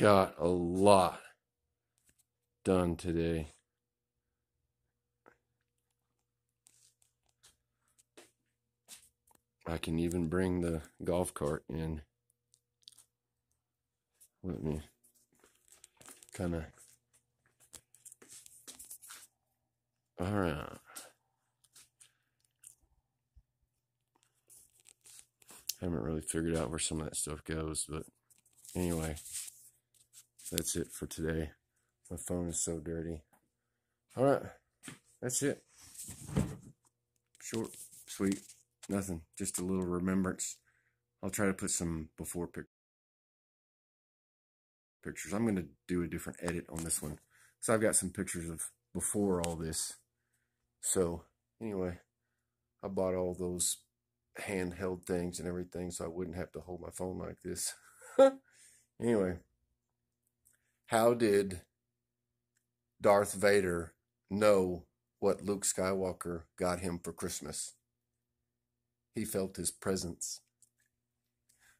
got a lot done today. I can even bring the golf cart in. Let me kind of... All right. Haven't really figured out where some of that stuff goes, but anyway, that's it for today. My phone is so dirty. All right, that's it. Short, sweet, nothing. Just a little remembrance. I'll try to put some before pictures. I'm going to do a different edit on this one, because I've got some pictures of before all this. So anyway, I bought all those handheld things and everything so I wouldn't have to hold my phone like this. Anyway, how did Darth Vader know what Luke Skywalker got him for Christmas? He felt his presence.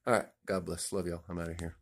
All right, God bless. Love y'all. I'm out of here.